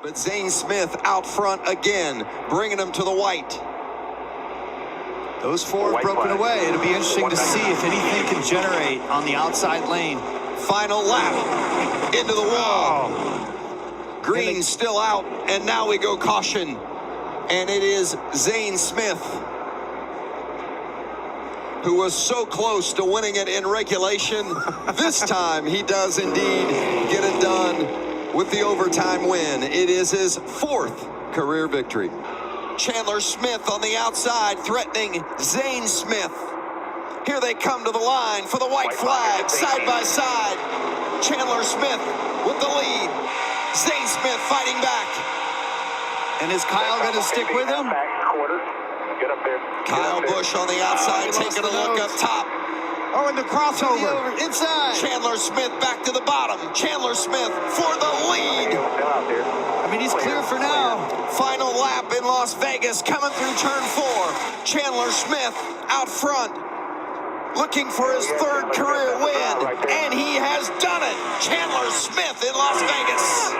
But Zane Smith out front again, bringing him to the white. Those four have broken away. It'll be interesting to see if anything can generate on the outside lane. Final lap into the wall. Green still out, and now we go caution. And it is Zane Smith, who was so close to winning it in regulation. This time he does indeed get it done with the overtime win. It is his fourth career victory. Chandler Smith on the outside threatening Zane Smith. Here they come to the line for the white flag, side by side. Chandler Smith with the lead. Zane Smith fighting back. And is Kyle going to stick with him? Kyle Busch on the outside, taking a look up top. Oh, and the crossover. Inside. Chandler Smith back to the bottom. Chandler Smith for the lead. I mean, he's clear for now. Final lap in Las Vegas, coming through turn 4. Chandler Smith out front, looking for his third career win, and he has done it. Chandler Smith in Las Vegas.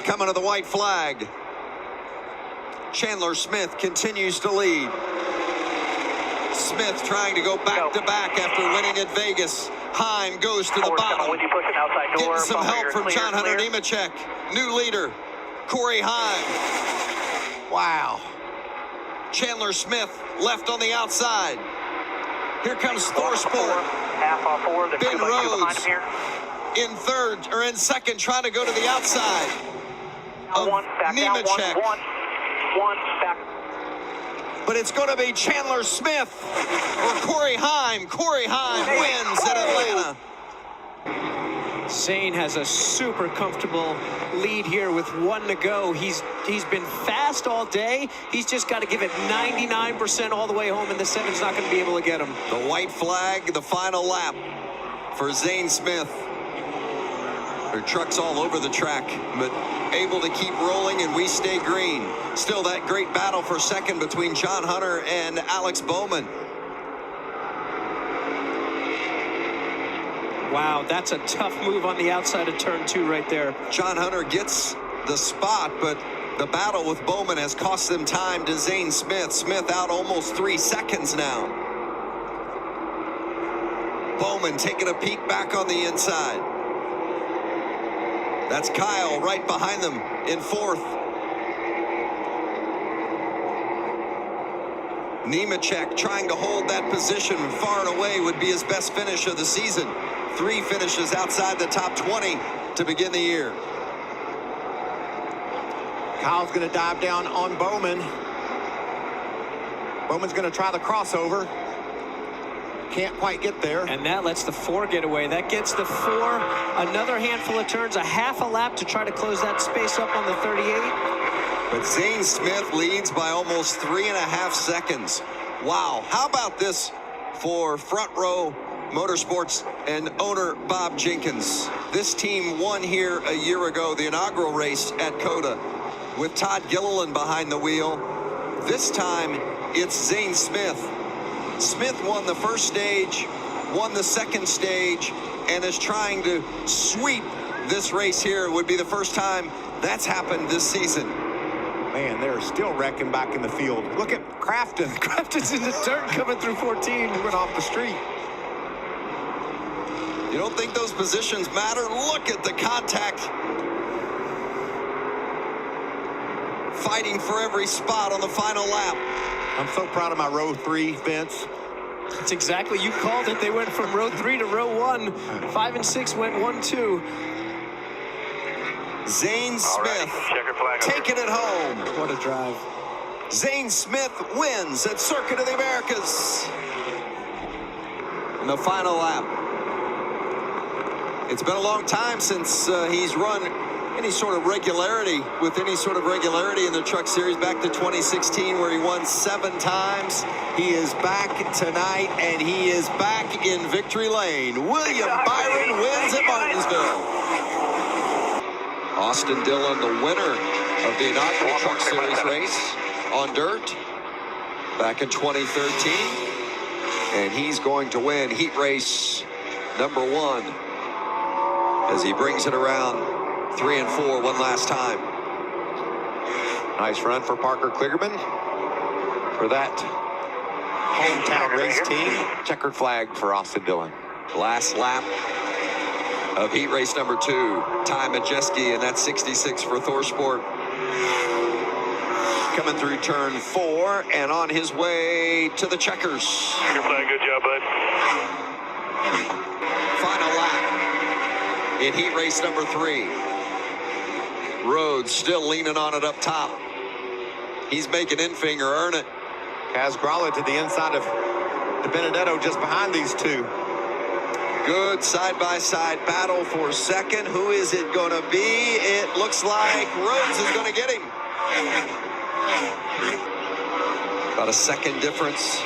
Coming to the white flag. Chandler Smith continues to lead. Smith trying to go back-to-back after winning at Vegas. Heim goes to the bottom. Getting some help from John Hunter Nemechek. New leader, Corey Heim. Wow. Chandler Smith left on the outside. Here comes ThorSport. Ben Rhodes in third, or in second, trying to go to the outside of Nemechek. But it's going to be Chandler Smith or Corey Heim. Corey Heim wins at Atlanta. Zane has a super comfortable lead here with 1 to go. He's been fast all day. He's just got to give it 99% all the way home, and the 7's not going to be able to get him. The white flag, the final lap for Zane Smith. Their trucks all over the track, but able to keep rolling, and we stay green. Still that great battle for second between John Hunter and Alex Bowman. Wow, that's a tough move on the outside of turn 2 right there. John Hunter gets the spot, but the battle with Bowman has cost them time to Zane Smith. Smith out almost 3 seconds now. Bowman taking a peek back on the inside. That's Kyle right behind them in fourth. Nemechek trying to hold that position far and away would be his best finish of the season. 3 finishes outside the top 20 to begin the year. Kyle's going to dive down on Bowman. Bowman's going to try the crossover. Can't quite get there. And that lets the 4 get away. That gets the 4 another handful of turns, a half a lap to try to close that space up on the 38. But Zane Smith leads by almost 3.5 seconds. Wow. How about this for Front Row Motorsports and owner Bob Jenkins? This team won here a year ago, the inaugural race at COTA, with Todd Gilliland behind the wheel. This time it's Zane Smith. Smith won the first stage, won the second stage, and is trying to sweep this race here. It would be the first time that's happened this season. Man, they're still wrecking back in the field. Look at Crafton. Crafton's in the dirt coming through 14. Went off the street. You don't think those positions matter? Look at the contact. Fighting for every spot on the final lap. I'm so proud of my row 3 Vince. That's exactly, you called it. They went from row 3 to row 1. 5 and 6 went 1-2. Zane Smith taking it home. What a drive. Zane Smith wins at Circuit of the Americas. In the final lap. It's been a long time since he's run any sort of regularity in the Truck Series, back to 2016 where he won 7 times. He is back tonight, and he is back in victory lane. William Byron wins at Martinsville. Austin Dillon, the winner of the inaugural Truck Series race on dirt back in 2013, and he's going to win heat race number 1 as he brings it around 3 and 4 one last time. Nice run for Parker Kligerman for that hometown race team. Checkered flag for Austin Dillon. Last lap of heat race number 2. Ty Majeski, and that's 66 for ThorSport. Coming through turn 4 and on his way to the checkers. Checkered flag, good job, bud. Final lap in heat race number 3. Rhodes still leaning on it up top. He's making Enfinger earn it. Kaz Grala to the inside of DiBenedetto, just behind these two. Good side-by-side battle for second. Who is it going to be? It looks like Rhodes is going to get him. About a second difference.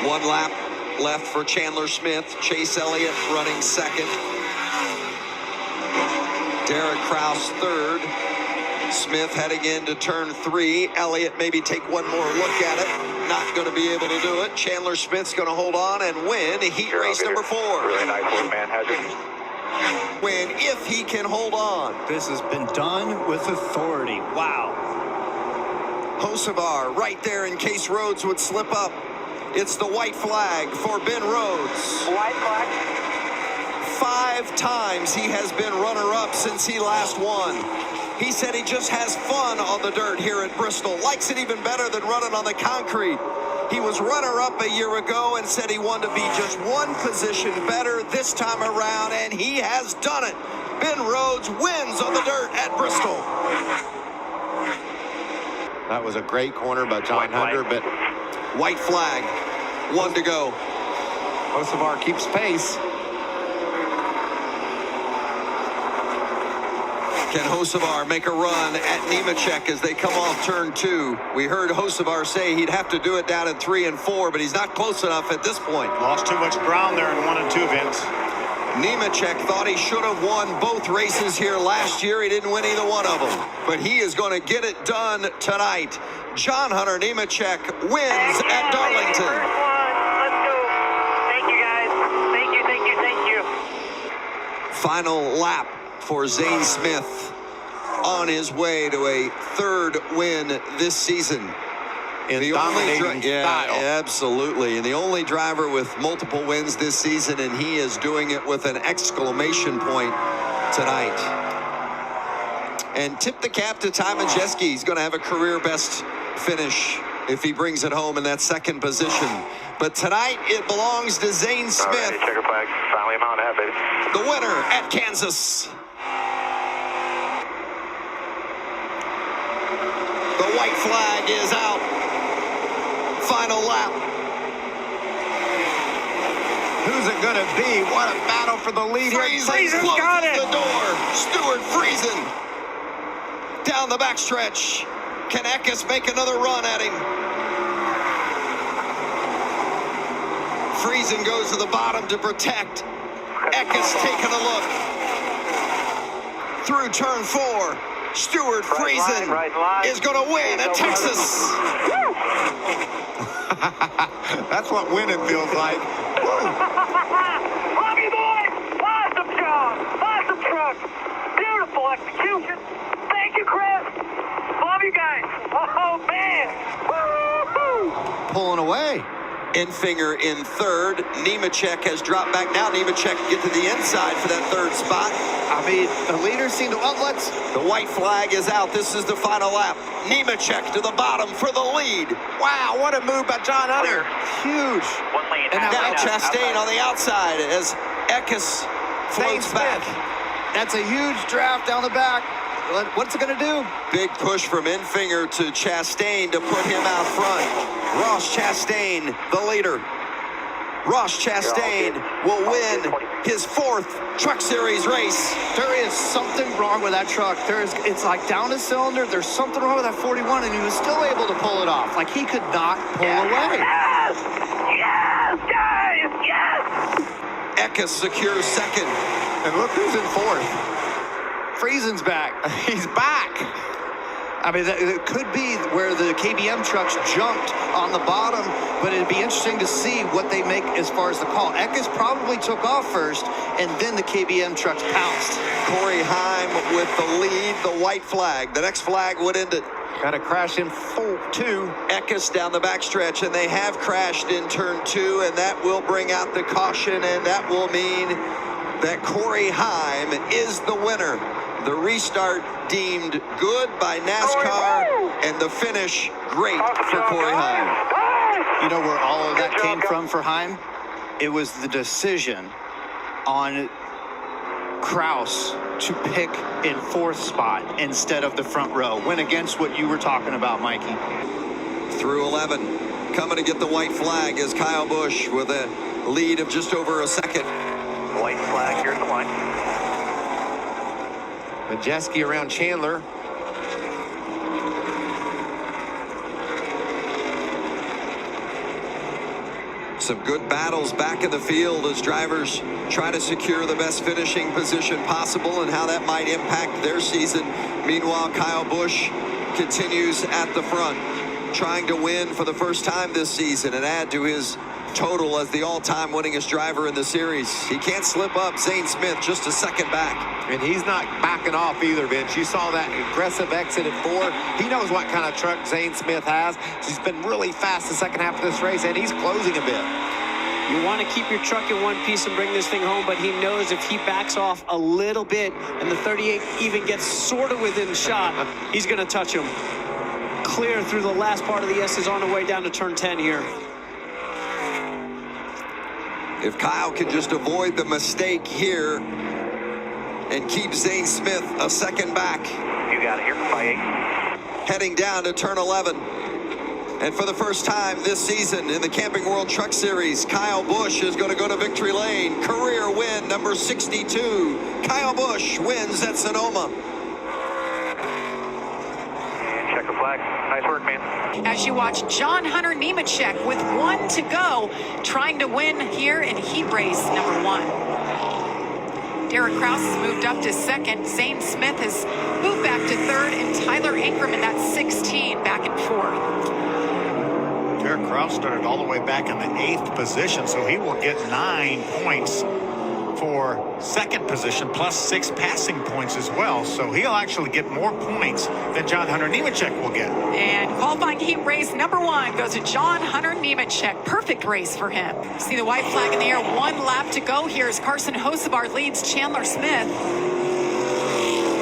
1 lap left for Chandler Smith. Chase Elliott running second. Derek Kraus third. Smith heading into turn 3. Elliott maybe take one more look at it. Not going to be able to do it. Chandler Smith's going to hold on and win heat race number 4. Really nice work, man. Win if he can hold on. This has been done with authority. Wow. Hocevar right there in case Rhodes would slip up. It's the white flag for Ben Rhodes. White flag. 5 times he has been runner-up since he last won. He said he just has fun on the dirt here at Bristol. Likes it even better than running on the concrete. He was runner-up a year ago and said he wanted to be just 1 position better this time around, and he has done it. Ben Rhodes wins on the dirt at Bristol. That was a great corner by John Hunter, but White flag, 1 to go. Hocevar keeps pace. Can Hocevar make a run at Nemechek as they come off turn 2? We heard Hocevar say he'd have to do it down in 3 and 4, but he's not close enough at this point. Lost too much ground there in 1 and 2 events. Nemechek thought he should have won both races here last year. He didn't win either one of them, but he is going to get it done tonight. John Hunter Nemechek wins at Darlington. First one. Let's go. Thank you, guys. Thank you, thank you, thank you. Final lap for Zane Smith on his way to a 3rd win this season. In dominating style. Absolutely. And the only driver with multiple wins this season, and he is doing it with an exclamation point tonight. And tip the cap to Ty Majeski. He's going to have a career best finish if he brings it home in that 2nd position. But tonight it belongs to Zane Smith. All right, checker flag. Finally, I'm out ahead, baby. The winner at Kansas. The white flag is out. Final lap. Who's it going to be? What a battle for the lead here. Friesen closes the door. Stuart Friesen down the backstretch. Can Eckes make another run at him? Friesen goes to the bottom to protect. Eckes taking a look. Through turn 4. Stuart Friesen is going to win at Texas. That's what winning feels like. Love you, boys. Awesome job. Awesome truck. Beautiful execution. Thank you, Chris. Love you guys. Oh, man. Woo-hoo. Pulling away. Enfinger in 3rd. Nemechek has dropped back now. Nemechek get to the inside for that 3rd spot. I mean, the leaders seem to, well, let's. The white flag is out. This is the final lap. Nemechek to the bottom for the lead. Wow, what a move by John Hunter. Huge. 1 lane. And Now outside. Chastain on the outside as Eckes floats back. That's a huge draft down the back. What's it going to do? Big push from Enfinger to Chastain to put him out front. Ross Chastain, the leader. Ross Chastain will win his 4th Truck Series race. There is something wrong with that truck. It's like down a cylinder. There's something wrong with that 41, and he was still able to pull it off. Like he could not pull away. Yes! Yes, guys! Yes! Eckes secures 2nd. And look who's in 4th. Friesen's back. He's back. I mean, it could be where the KBM trucks jumped on the bottom, but it'd be interesting to see what they make as far as the call. Eckes probably took off first, and then the KBM trucks pounced. Corey Heim with the lead, the white flag. The next flag would end it. Got a crash in 4-2. Eckes down the backstretch, and they have crashed in turn 2, and that will bring out the caution, and that will mean that Corey Heim is the winner. The restart deemed good by NASCAR, and the finish great for Corey Heim. You know where all of that came from for Heim? It was the decision on Kraus to pick in 4th spot instead of the front row. Went against what you were talking about, Mikey. Through 11. Coming to get the white flag is Kyle Busch with a lead of just over a second. White flag, here's the line. Majeski around Chandler. Some good battles back in the field as drivers try to secure the best finishing position possible and how that might impact their season. Meanwhile, Kyle Busch continues at the front, trying to win for the first time this season and add to his total as the all-time winningest driver in the series. He can't slip up. Zane Smith just a second back. And he's not backing off either, Vince. You saw that aggressive exit at 4. He knows what kind of truck Zane Smith has. He's been really fast the second half of this race, and he's closing a bit. You want to keep your truck in one piece and bring this thing home, but he knows if he backs off a little bit and the 38 even gets sort of within shot, he's going to touch him. Clear through the last part of the S is on the way down to turn 10 here. If Kyle can just avoid the mistake here and keep Zane Smith a second back. You got it here for 5-8. Heading down to turn 11. And for the first time this season in the Camping World Truck Series, Kyle Busch is going to go to victory lane. Career win number 62. Kyle Busch wins at Sonoma. And checker flag. Nice work, man. As you watch John Hunter Nemechek with 1 to go, trying to win here in heat race number 1. Derek Kraus has moved up to 2nd. Zane Smith has moved back to 3rd, and Tyler Ankrum in that 16 back in 4th. Derek Kraus started all the way back in the 8th position, so he will get 9 points for 2nd position, plus 6 passing points as well. So he'll actually get more points than John Hunter Nemechek will get. And qualifying heat race number 1 goes to John Hunter Nemechek. Perfect race for him. See the white flag in the air. 1 lap to go here as Carson Hocevar leads Chandler Smith.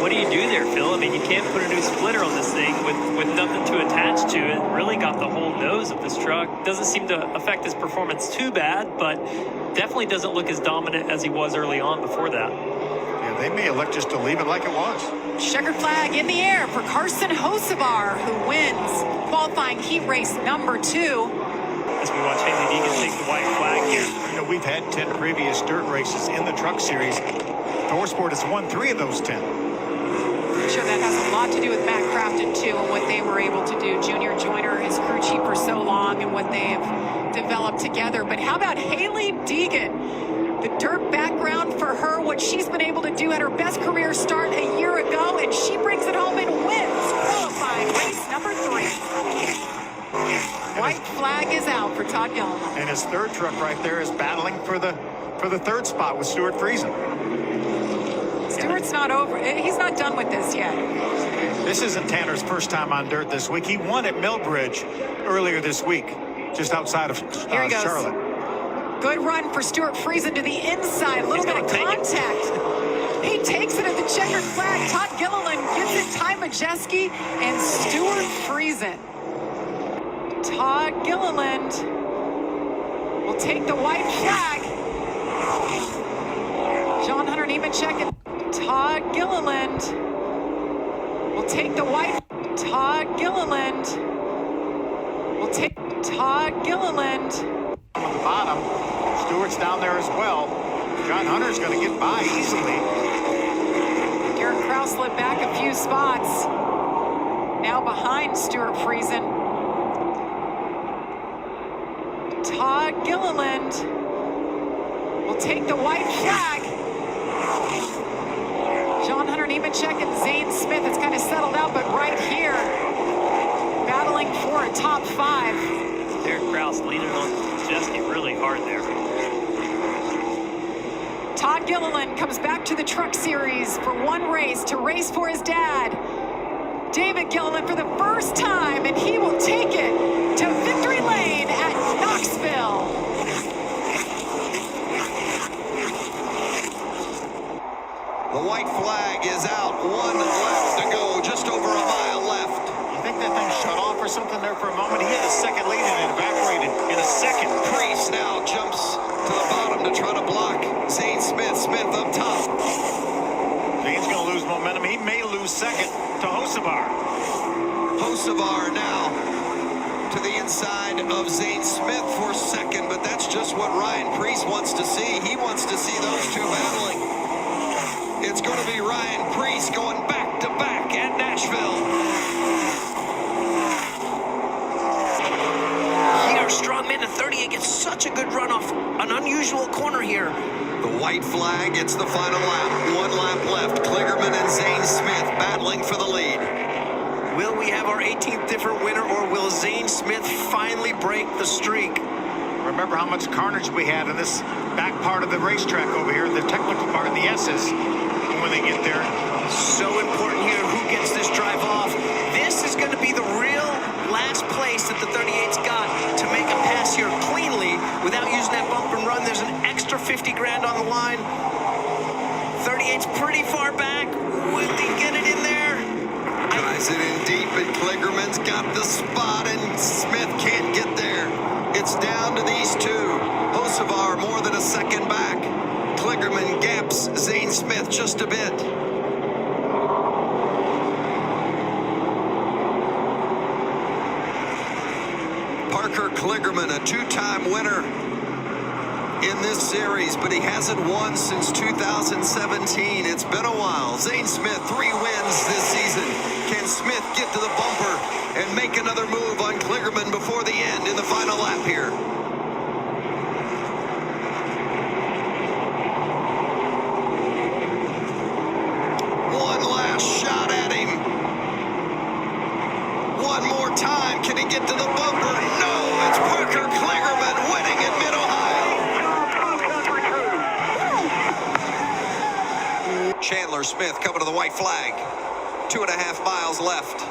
What do you do there, Phil? I mean, you can't put a new splitter on this thing with nothing to attach to it. Really got the whole nose of this truck. Doesn't seem to affect his performance too bad, but definitely doesn't look as dominant as he was early on before that. Yeah, they may elect just to leave it like it was. Checkered flag in the air for Carson Hocevar, who wins qualifying heat race number 2. As we watch Haley Deegan take the white flag here. You know, we've had 10 previous dirt races in the truck series. ThorSport has won 3 of those 10. I'm sure that has a lot to do with Matt Crafton too, and what they were able to do. Junior Joyner, his crew chief for so long, and what they have developed together. But how about Haley Deegan? The dirt background for her, what she's been able to do at her best career start a year ago, and she brings it home and wins qualifying race number 3. White flag is out for Todd Gilliland. And his 3rd truck right there is battling for the 3rd spot with Stuart Friesen. Stewart's not over. He's not done with this yet. This isn't Tanner's first time on dirt this week. He won at Millbridge earlier this week, just outside of Here he goes. Charlotte. Good run for Stuart Friesen to the inside. A little bit of contact. He takes it at the checkered flag. Todd Gilliland gives it Ty Majeski and Stuart Friesen. Todd Gilliland will take the white flag. John Hunter Nemechek and Todd Gilliland will take the white. Todd Gilliland will take Todd Gilliland. On the bottom, Stewart's down there as well. John Hunter's going to get by easily. Derek Kraus slid back a few spots. Now behind Stuart Friesen. Todd Gilliland will take the white flag. John Hunter Nemechek and Zane Smith, it's kind of settled out, but right here, that top 5. Derek Kraus leaning on Jeske really hard there. Todd Gilliland comes back to the Truck Series for one race to race for his dad. David Gilliland for the first time, and he will take it to victory lane at Knoxville. The white flag is out. 1 left to go. Just over a mile left. You think that thing shut off or something there for a moment? He had a second lead and it evaporated in a second. Priest now jumps to the bottom to try to block Zane Smith. Smith up top. Zane's going to lose momentum. He may lose second to Hocevar. Hocevar now to the inside of Zane Smith for second, but that's just what Ryan Priest wants to see. He wants to see those two battling. It's going to be Ryan Priest going back to back at Nashville. Strongman at 38 gets such a good run off an unusual corner here. The white flag, it's the final lap. 1 lap left. Kligerman and Zane Smith battling for the lead. Will we have our 18th different winner, or will Zane Smith finally break the streak? Remember how much carnage we had in this back part of the racetrack over here, the technical part, the S's, when they get there. So important here, who gets this drive off. This is going to be the real last place that the 38's got to make a pass here cleanly without using that bump and run. There's an extra 50 grand on the line. 38's pretty far back. Will he get it in there? Drives it in deep, and Kligerman's got the spot, and Smith can't get there. It's down to these two. Hocevar more than a second back. Kligerman gaps Zane Smith just a bit. Parker Kligerman, a 2-time winner in this series, but he hasn't won since 2017. It's been a while. Zane Smith, 3 wins this season. Can Smith get to the bumper and make another move on Kligerman before the end in the final lap here? One last shot at him. One more time. Can he get to the bumper? No, it's Parker Kligerman winning at Mid-Ohio. Chandler Smith coming to the white flag. 2.5 miles left.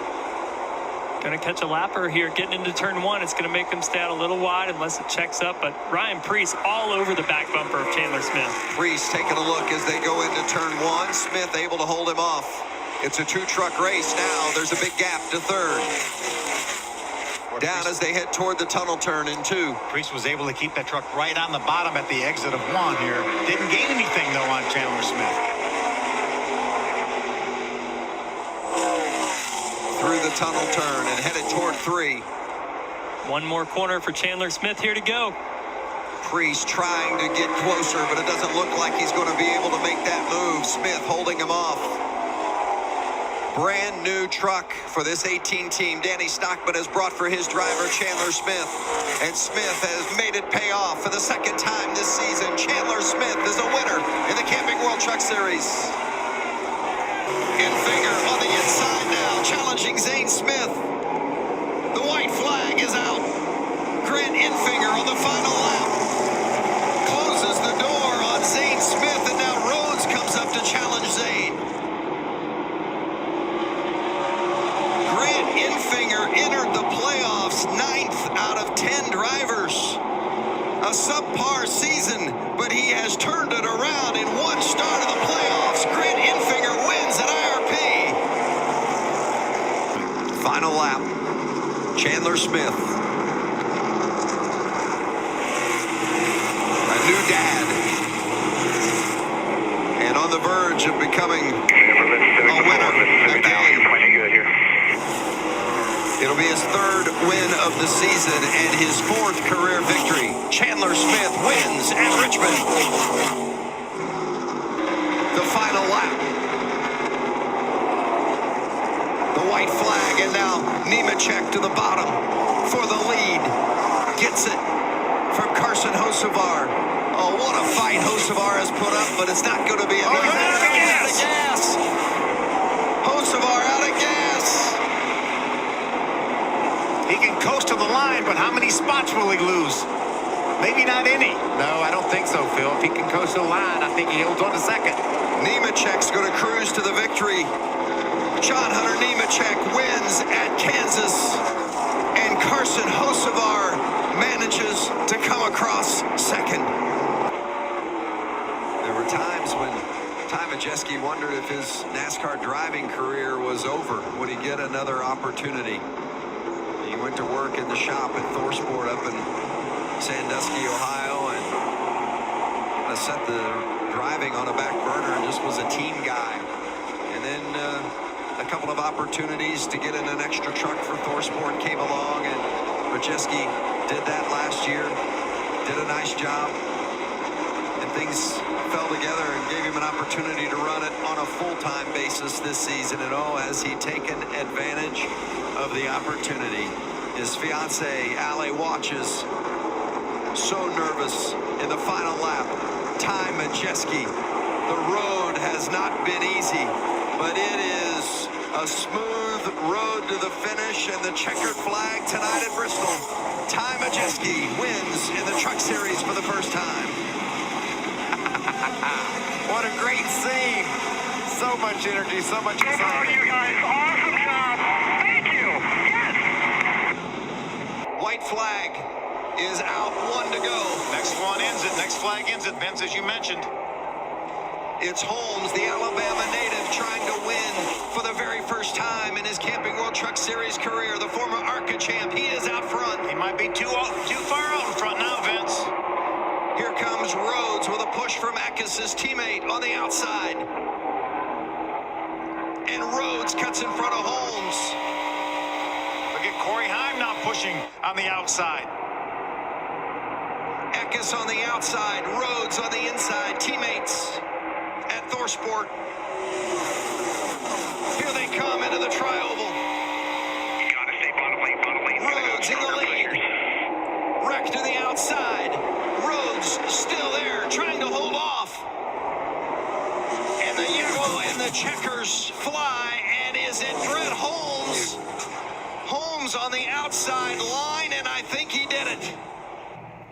Going to catch a lapper here getting into turn 1. It's going to make them stay out a little wide unless it checks up. But Ryan Priest all over the back bumper of Chandler Smith. Priest taking a look as they go into turn 1. Smith able to hold him off. It's a 2-truck race now. There's a big gap to third. Down as they head toward the tunnel turn in 2. Priest was able to keep that truck right on the bottom at the exit of 1 here. Didn't gain anything, though, on Chandler Smith. Through the tunnel turn and headed toward 3. One more corner for Chandler Smith here to go. Priest trying to get closer, but it doesn't look like he's going to be able to make that move. Smith holding him off. Brand new truck for this 18 team. Danny Stockman has brought for his driver Chandler Smith, and Smith has made it pay off for the second time this season. Chandler Smith is a winner in the Camping World Truck Series. Infinger on the inside now, challenging Zane Smith. The white flag is out. Grant Infinger on the final lap closes the door on Zane Smith, and now Rhodes comes up to challenge Zane. Grant Infinger entered the playoffs 9th out of 10 drivers. A subpar season, but he has turned it around in one start of the playoffs. Grant Infinger wins at IRP. Final lap. Chandler Smith. A new dad. And on the verge of becoming a winner again. It'll be his 3rd win of the season and his 4th career victory. Chandler Smith wins at Richmond. The final lap. The white flag, and now Nemechek to the bottom for the lead. Gets it from Carson Hocevar. Oh, what a fight Hocevar has put up, but it's not going to be enough. Out of gas. Hocevar out of gas. He can coast how many spots will he lose? Maybe not any. No, I don't think so, Phil. If he can coast the line, I think he holds on to second. Nemechek's going to cruise to the victory. John Hunter Nemechek wins at Kansas. And Carson Hocevar manages to come across second. There were times when Ty Majeski wondered if his NASCAR driving career was over. Would he get another opportunity? He went to work in the shop at ThorSport up in Sandusky, Ohio, and set the driving on a back burner and just was a team guy. And then a couple of opportunities to get in an extra truck for ThorSport came along, and Majeski did that last year, did a nice job, and things fell together and gave him an opportunity to run it on a full-time basis this season. And has he taken advantage of the opportunity? His fiance Allie watches, so nervous in the final lap. Ty Majeski, the road has not been easy, but it is a smooth road to the finish, and the checkered flag tonight at Bristol. Ty Majeski wins in the Truck Series for the first time. What a great scene. So much energy, so much Good job, excitement. you guys. Awesome job. Thank you. Yes. White flag is out, 1 to go. Next one ends it. Next flag ends it, Vince, as you mentioned. It's Holmes, the Alabama native, trying to win for the very first time in his Camping World Truck Series career. The former ARCA champ, he is out front. He might be too far out in front now, Vince. Here comes Rhodes with a push from Eckes' teammate on the outside. And Rhodes cuts in front of Holmes. Look at Corey Heim now pushing on the outside. Eckes on the outside, Rhodes on the inside. Teammates at ThorSport. Here they come into the tri-oval. You gotta stay bottom lane. Rhodes in the lead. Wreck to the outside. Rhodes still there, trying to hold off. And the yellow and the checkers fly, and is it Brett Holmes? Holmes on the outside line, and I think he did it.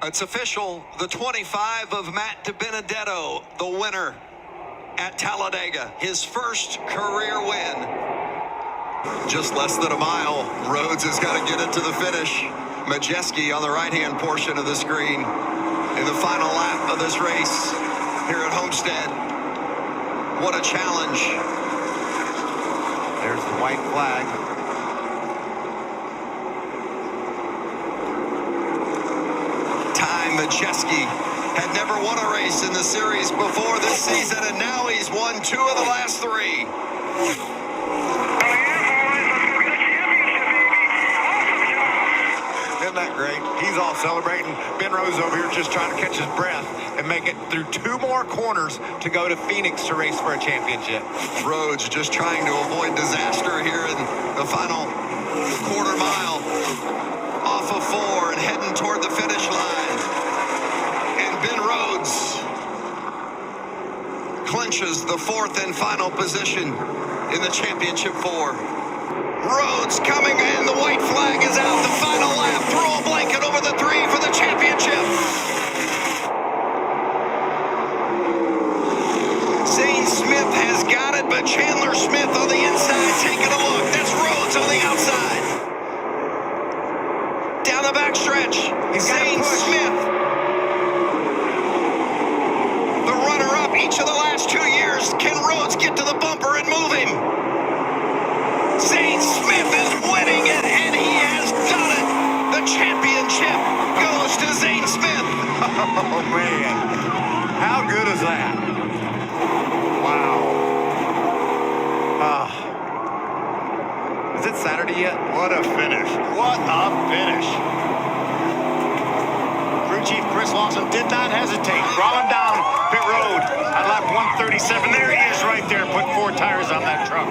It's official, the 25 of Matt DiBenedetto, the winner at Talladega, his first career win. Just less than a mile. Rhodes has got to get it to the finish. Majeski on the right-hand portion of the screen in the final lap of this race here at Homestead. What a challenge. There's the white flag. Ty Majeski had never won a race in the series before this season, and now he's won 2 of the last 3. Isn't that great? He's all celebrating. Ben Rose over here just trying to catch his breath and make it through 2 more corners to go to Phoenix to race for a championship. Rhodes just trying to avoid disaster here in the final quarter mile. Off of 4 and heading toward the finish line. And Ben Rhodes clinches the 4th and final position in the championship 4. Rhodes coming in, the white flag is out, the final lap, throw a blanket over the 3 for the championship. Zane Smith has got it, but Chandler Smith on the inside taking a look. That's Rhodes on the outside. Down the backstretch, Zane Smith. The runner-up each of the last 2 years. Can Rhodes get to the bumper and move him? Zane Smith is winning it, and he has done it. The championship goes to Zane Smith. Oh, man. How good is that? Wow. Is it Saturday yet? What a finish. What a finish. Crew Chief Chris Lawson did not hesitate. Brought him down pit road at lap 137. There he is right there, put 4 tires on that truck.